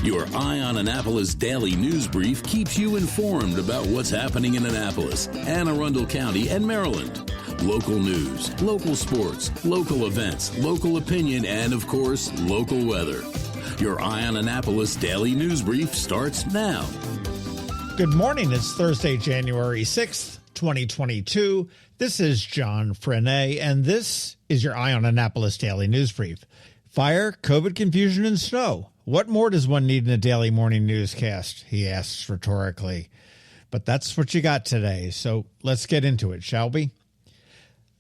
Your Eye on Annapolis daily news brief keeps you informed about what's happening in Annapolis, Anne Arundel County, and Maryland. Local news, local sports, local events, local opinion, and, of course, local weather. Your Eye on Annapolis daily news brief starts now. Good morning. It's Thursday, January 6th, 2022. This is John Frenaye, and this is your Eye on Annapolis daily news brief. Fire, COVID confusion, and snow. What more does one need in a daily morning newscast? He asks rhetorically. But that's what you got today, so let's get into it, shall we?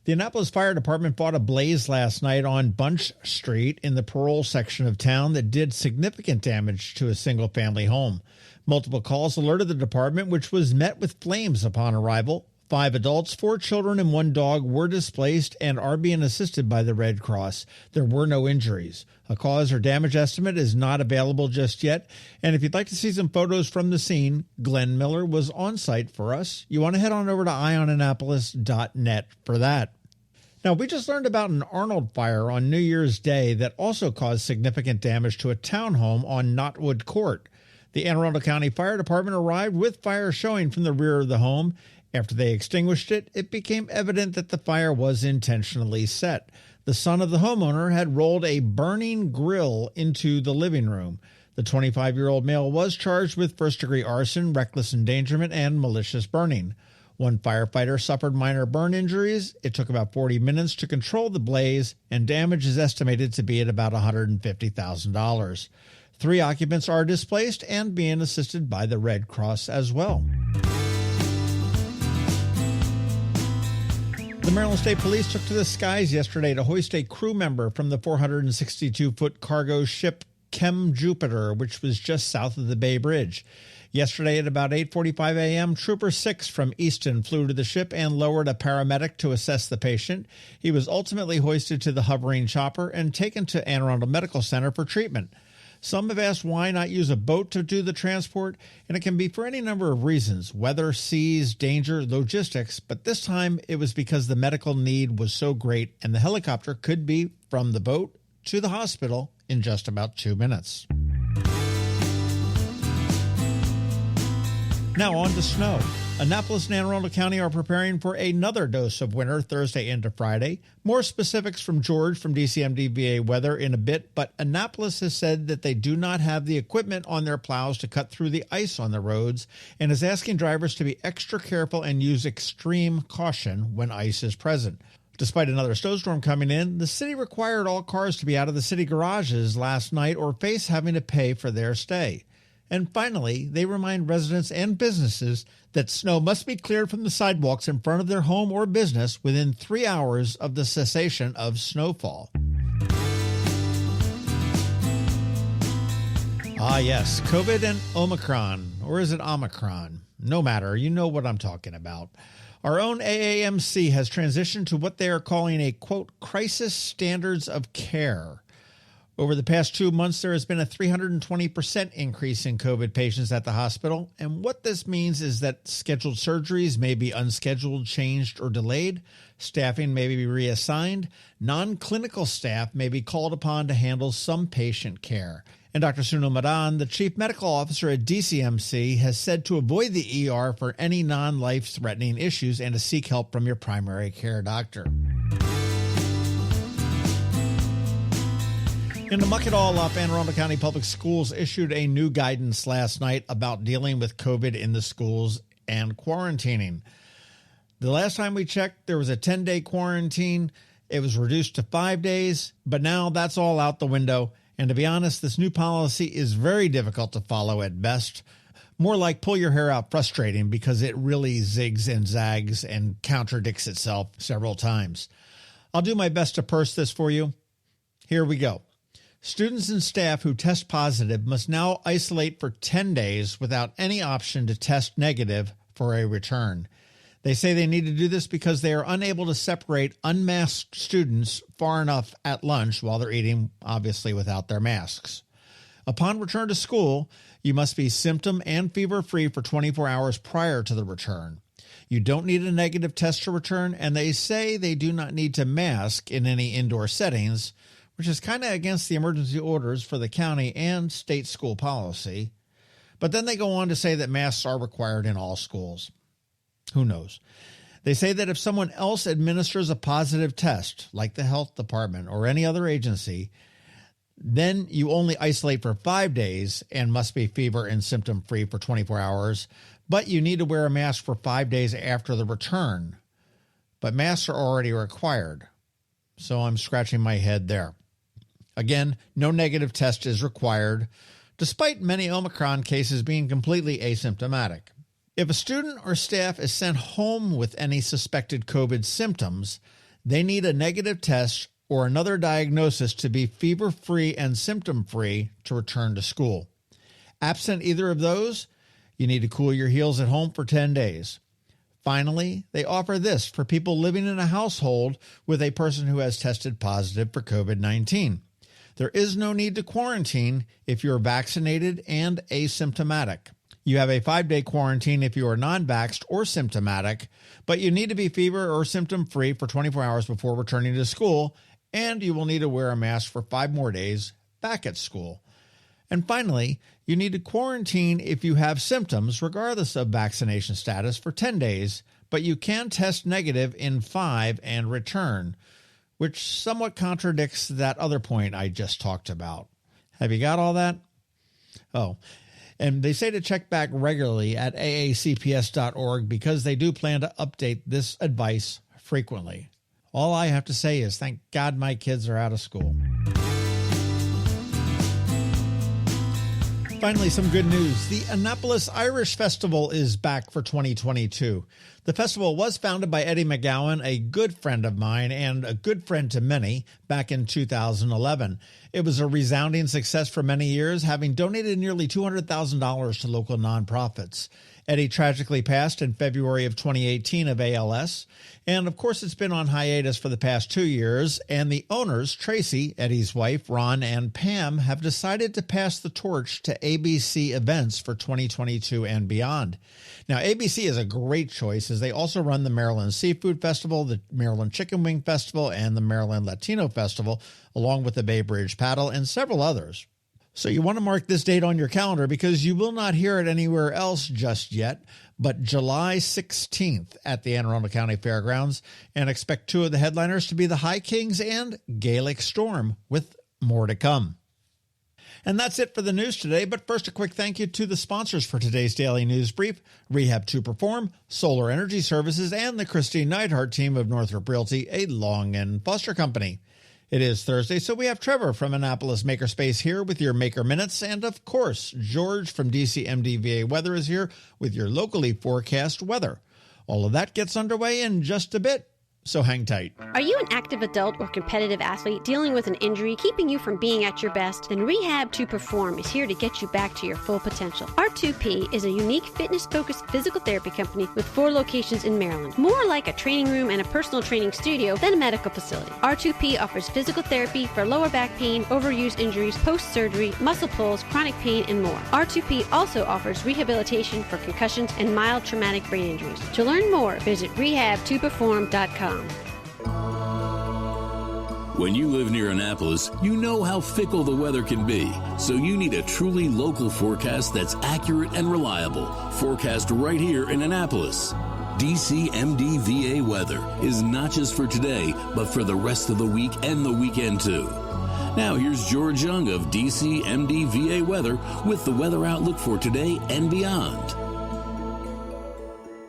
The Annapolis Fire Department fought a blaze last night on Bunch Street in the Parole section of town that did significant damage to a single-family home. Multiple calls alerted the department, which was met with flames upon arrival. 5 adults, 4 children, and 1 dog were displaced and are being assisted by the Red Cross. There were no injuries. A cause or damage estimate is not available just yet. And if you'd like to see some photos from the scene, Glenn Miller was on site for us. You want to head on over to eyeonannapolis.net for that. Now, we just learned about an Arnold fire on New Year's Day that also caused significant damage to a townhome on Knotwood Court. The Anne Arundel County Fire Department arrived with fire showing from the rear of the home. After they extinguished it, it became evident that the fire was intentionally set. The son of the homeowner had rolled a burning grill into the living room. The 25-year-old male was charged with first-degree arson, reckless endangerment, and malicious burning. 1 firefighter suffered minor burn injuries. It took about 40 minutes to control the blaze, and damage is estimated to be at about $150,000. 3 occupants are displaced and being assisted by the Red Cross as well. The Maryland State Police took to the skies yesterday to hoist a crew member from the 462-foot cargo ship Chem Jupiter, which was just south of the Bay Bridge. Yesterday at about 8:45 a.m., Trooper 6 from Easton flew to the ship and lowered a paramedic to assess the patient. He was ultimately hoisted to the hovering chopper and taken to Anne Arundel Medical Center for treatment. Some have asked why not use a boat to do the transport, and it can be for any number of reasons: weather, seas, danger, logistics, but this time it was because the medical need was so great and the helicopter could be from the boat to the hospital in just about 2 minutes. Now on to snow. Annapolis and Anne Arundel County are preparing for another dose of winter Thursday into Friday. More specifics from George from DCMDVA Weather in a bit, but Annapolis has said that they do not have the equipment on their plows to cut through the ice on the roads and is asking drivers to be extra careful and use extreme caution when ice is present. Despite another snowstorm coming in, the city required all cars to be out of the city garages last night or face having to pay for their stay. And finally, they remind residents and businesses that snow must be cleared from the sidewalks in front of their home or business within 3 hours of the cessation of snowfall. Ah, yes, COVID and Omicron, or is it Omicron? No matter, you know what I'm talking about. Our own AAMC has transitioned to what they are calling a, quote, crisis standards of care. Over the past 2 months, there has been a 320% increase in COVID patients at the hospital. And what this means is that scheduled surgeries may be unscheduled, changed, or delayed. Staffing may be reassigned. Non-clinical staff may be called upon to handle some patient care. And Dr. Sunil Madan, the chief medical officer at DCMC, has said to avoid the ER for any non-life-threatening issues and to seek help from your primary care doctor. And to muck it all up, Anne Arundel County Public Schools issued a new guidance last night about dealing with COVID in the schools and quarantining. The last time we checked, there was a 10-day quarantine. It was reduced to 5 days, but now that's all out the window. And to be honest, this new policy is very difficult to follow at best. More like pull your hair out frustrating because it really zigs and zags and contradicts itself several times. I'll do my best to parse this for you. Here we go. Students and staff who test positive must now isolate for 10 days without any option to test negative for a return. They say they need to do this because they are unable to separate unmasked students far enough at lunch while they're eating, obviously without their masks. Upon return to school, you must be symptom and fever-free for 24 hours prior to the return. You don't need a negative test to return, and they say they do not need to mask in any indoor settings, which is kind of against the emergency orders for the county and state school policy. But then they go on to say that masks are required in all schools. Who knows? They say that if someone else administers a positive test, like the health department or any other agency, then you only isolate for 5 days and must be fever and symptom-free for 24 hours, but you need to wear a mask for 5 days after the return. But masks are already required, so I'm scratching my head there. Again, no negative test is required, despite many Omicron cases being completely asymptomatic. If a student or staff is sent home with any suspected COVID symptoms, they need a negative test or another diagnosis to be fever-free and symptom-free to return to school. Absent either of those, you need to cool your heels at home for 10 days. Finally, they offer this for people living in a household with a person who has tested positive for COVID-19. There is no need to quarantine if you're vaccinated and asymptomatic. You have a 5-day quarantine if you are non-vaxxed or symptomatic, but you need to be fever or symptom-free for 24 hours before returning to school, and you will need to wear a mask for 5 more days back at school. And finally, you need to quarantine if you have symptoms, regardless of vaccination status, for 10 days, but you can test negative in 5 and return, which somewhat contradicts that other point I just talked about. Have you got all that? Oh, and they say to check back regularly at AACPS.org because they do plan to update this advice frequently. All I have to say is thank God my kids are out of school. Finally, some good news. The Annapolis Irish Festival is back for 2022. The festival was founded by Eddie McGowan, a good friend of mine and a good friend to many, back in 2011. It was a resounding success for many years, having donated nearly $200,000 to local nonprofits. Eddie tragically passed in February of 2018 of ALS. And of course, it's been on hiatus for the past 2 years. And the owners, Tracy, Eddie's wife, Ron, and Pam, have decided to pass the torch to ABC Events for 2022 and beyond. Now, ABC is a great choice as they also run the Maryland Seafood Festival, the Maryland Chicken Wing Festival, and the Maryland Latino Festival, along with the Bay Bridge Paddle and several others. So you want to mark this date on your calendar because you will not hear it anywhere else just yet, but July 16th at the Anne Arundel County Fairgrounds, and expect 2 of the headliners to be the High Kings and Gaelic Storm, with more to come. And that's it for the news today, but first a quick thank you to the sponsors for today's Daily News Brief: Rehab to Perform, Solar Energy Services, and the Kristi Neidhardt Team of Northrop Realty, a Long and Foster company. It is Thursday, so we have Trevor from Annapolis Makerspace here with your Maker Minutes. And of course, George from DCMDVA Weather is here with your locally forecast weather. All of that gets underway in just a bit, so hang tight. Are you an active adult or competitive athlete dealing with an injury keeping you from being at your best? Then Rehab to Perform is here to get you back to your full potential. R2P is a unique fitness-focused physical therapy company with 4 locations in Maryland. More like a training room and a personal training studio than a medical facility. R2P offers physical therapy for lower back pain, overuse injuries, post-surgery, muscle pulls, chronic pain, and more. R2P also offers rehabilitation for concussions and mild traumatic brain injuries. To learn more, visit rehabtoperform.com. When you live near Annapolis, you know how fickle the weather can be. So you need a truly local forecast that's accurate and reliable. Forecast right here in Annapolis. DCMDVA Weather is not just for today, but for the rest of the week and the weekend too. Now here's George Young of DCMDVA Weather with the weather outlook for today and beyond.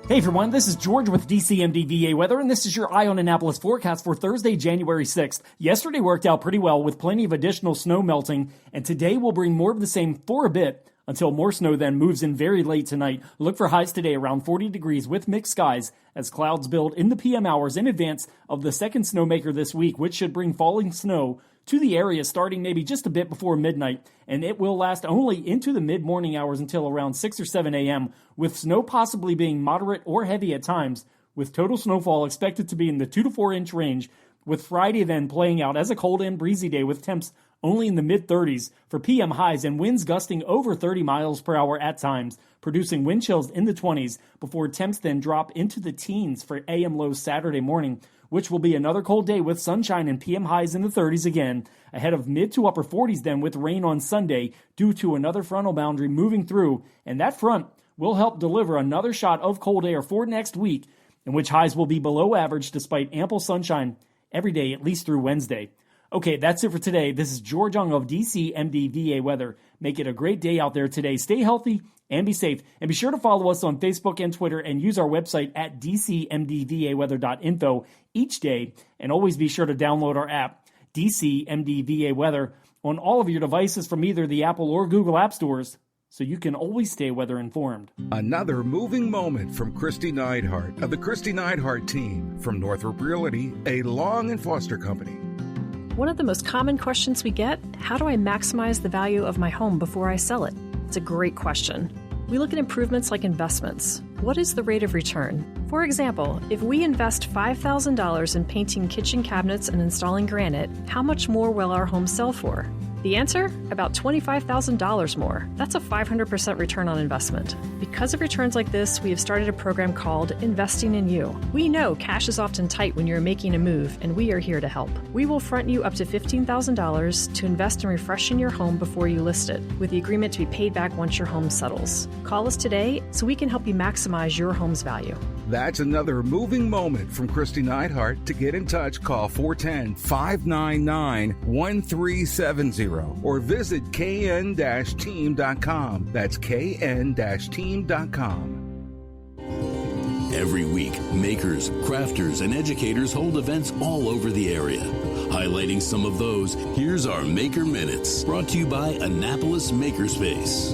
Hey everyone, this is George with DCMDVA Weather, and this is your Eye on Annapolis forecast for Thursday, January 6th. Yesterday worked out pretty well with plenty of additional snow melting, and today will bring more of the same for a bit until more snow then moves in very late tonight. Look for highs today around 40 degrees with mixed skies as clouds build in the PM hours in advance of the second snowmaker this week, which should bring falling snow to the area starting maybe just a bit before midnight, and it will last only into the mid-morning hours until around 6 or 7 a.m., with snow possibly being moderate or heavy at times, with total snowfall expected to be in the 2 to 4 inch range, with Friday then playing out as a cold and breezy day with temps only in the mid-30s for PM highs and winds gusting over 30 miles per hour at times, producing wind chills in the 20s before temps then drop into the teens for AM lows Saturday morning, which will be another cold day with sunshine and PM highs in the 30s again, ahead of mid to upper 40s then with rain on Sunday due to another frontal boundary moving through, and that front will help deliver another shot of cold air for next week, in which highs will be below average despite ample sunshine every day at least through Wednesday. Okay, that's it for today. This is George Young of DCMDVA Weather. Make it a great day out there today. Stay healthy and be safe. And be sure to follow us on Facebook and Twitter and use our website at dcmdvaweather.info each day. And always be sure to download our app, DCMDVA Weather, on all of your devices from either the Apple or Google App Stores, so you can always stay weather informed. Another moving moment from Kristi Neidhardt of the Kristi Neidhardt Team from Northrop Realty, a Long and Foster company. One of the most common questions we get, how do I maximize the value of my home before I sell it? It's a great question. We look at improvements like investments. What is the rate of return? For example, if we invest $5,000 in painting kitchen cabinets and installing granite, how much more will our home sell for? The answer? About $25,000 more. That's a 500% return on investment. Because of returns like this, we have started a program called Investing in You. We know cash is often tight when you're making a move, and we are here to help. We will front you up to $15,000 to invest in refreshing your home before you list it, with the agreement to be paid back once your home settles. Call us today so we can help you maximize your home's value. That's another moving moment from Kristi Neidhardt. To get in touch, call 410-599-1370 or visit kn-team.com. That's kn-team.com. Every week, makers, crafters, and educators hold events all over the area. Highlighting some of those, here's our Maker Minutes, brought to you by Annapolis Makerspace.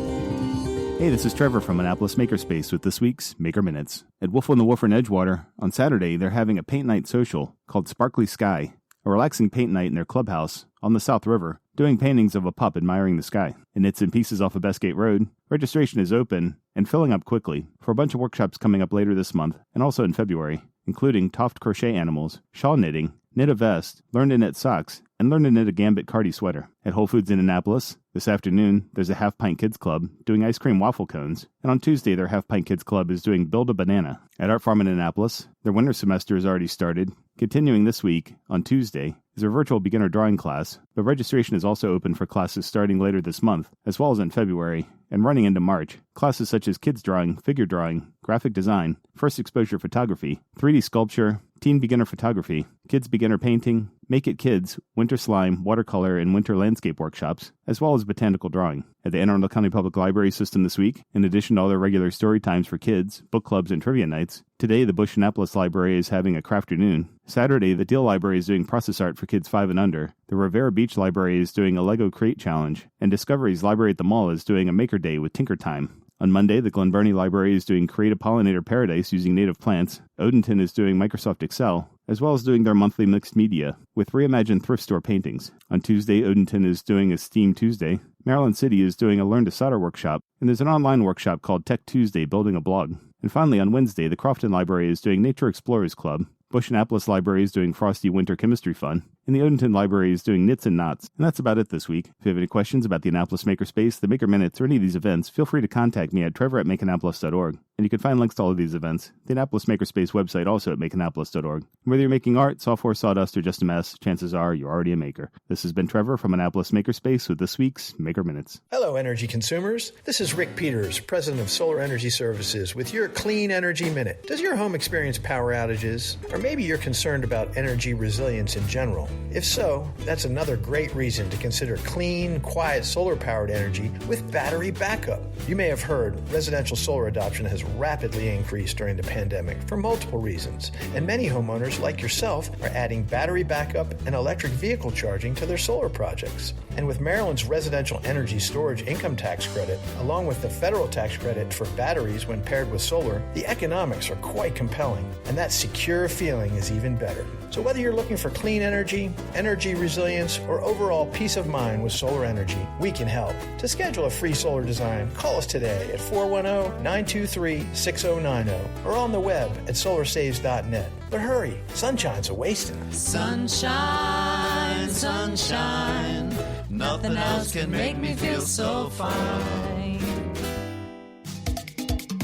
Hey, this is Trevor from Annapolis Makerspace with this week's Maker Minutes. At Wolf on the Wolf in Edgewater, on Saturday, they're having a paint night social called Sparkly Sky, a relaxing paint night in their clubhouse on the South River, doing paintings of a pup admiring the sky. In Knits and Pieces off of Bestgate Road, registration is open and filling up quickly for a bunch of workshops coming up later this month and also in February, including Toft Crochet Animals, Shawl Knitting, Knit a Vest, Learn to Knit Socks, and Learn to Knit a Gambit Cardi Sweater. At Whole Foods in Annapolis, this afternoon, there's a Half Pint Kids Club doing ice cream waffle cones, and on Tuesday, their Half Pint Kids Club is doing Build a Banana. At Art Farm in Annapolis, their winter semester has already started. Continuing this week, on Tuesday, is their virtual beginner drawing class, but registration is also open for classes starting later this month, as well as in February, and running into March. Classes such as kids drawing, figure drawing, graphic design, first exposure photography, 3D sculpture, teen beginner photography, kids beginner painting, Make It Kids, winter slime, watercolor, and winter landscape workshops, as well as botanical drawing. At the Anne Arundel County Public Library system this week, in addition to all their regular story times for kids, book clubs, and trivia nights, today the Bush Annapolis Library is having a crafternoon. Saturday, the Deal Library is doing process art for kids 5 and under. The Rivera Beach Library is doing a Lego Crate Challenge, and Discovery's Library at the Mall is doing a Maker Day with Tinker Time. On Monday, the Glen Burnie Library is doing Create a Pollinator Paradise using native plants. Odenton is doing Microsoft Excel, as well as doing their monthly mixed media with reimagined thrift store paintings. On Tuesday, Odenton is doing a STEAM Tuesday. Maryland City is doing a Learn to Solder workshop, and there's an online workshop called Tech Tuesday Building a Blog. And finally, on Wednesday, the Crofton Library is doing Nature Explorers Club. Bush Annapolis Library is doing Frosty Winter Chemistry Fun, and the Odenton Library is doing Knits and Knots. And that's about it this week. If you have any questions about the Annapolis Makerspace, the Maker Minutes, or any of these events, feel free to contact me at trevor@makeannapolis.org. And you can find links to all of these events, the Annapolis Makerspace website also at makeannapolis.org. Whether you're making art, software, sawdust, or just a mess, chances are you're already a maker. This has been Trevor from Annapolis Makerspace with this week's Maker Minutes. Hello, energy consumers. This is Rick Peters, president of Solar Energy Services, with your Clean Energy Minute. Does your home experience power outages? Or maybe you're concerned about energy resilience in general? If so, that's another great reason to consider clean, quiet solar-powered energy with battery backup. You may have heard residential solar adoption has rapidly increased during the pandemic for multiple reasons, and many homeowners like yourself are adding battery backup and electric vehicle charging to their solar projects. And with Maryland's residential energy storage income tax credit, along with the federal tax credit for batteries when paired with solar, the economics are quite compelling, and that secure feeling is even better. So whether you're looking for clean energy, energy resilience, or overall peace of mind with solar energy, we can help. To schedule a free solar design, call us today at 410-923-6090 or on the web at solarsaves.net. But hurry, sunshine's a-wasting. Sunshine, sunshine, nothing else can make me feel so fine.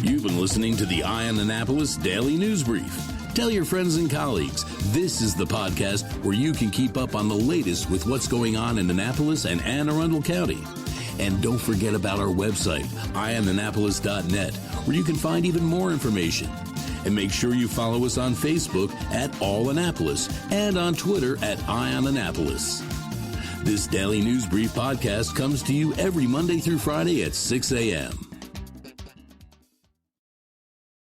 You've been listening to the Eye on Annapolis Daily News Brief. Tell your friends and colleagues. This is the podcast where you can keep up on the latest with what's going on in Annapolis and Anne Arundel County. And don't forget about our website, eyeonannapolis.net, where you can find even more information. And make sure you follow us on Facebook at All Annapolis and on Twitter at EyeOnAnnapolis. This Daily News Brief podcast comes to you every Monday through Friday at 6 a.m.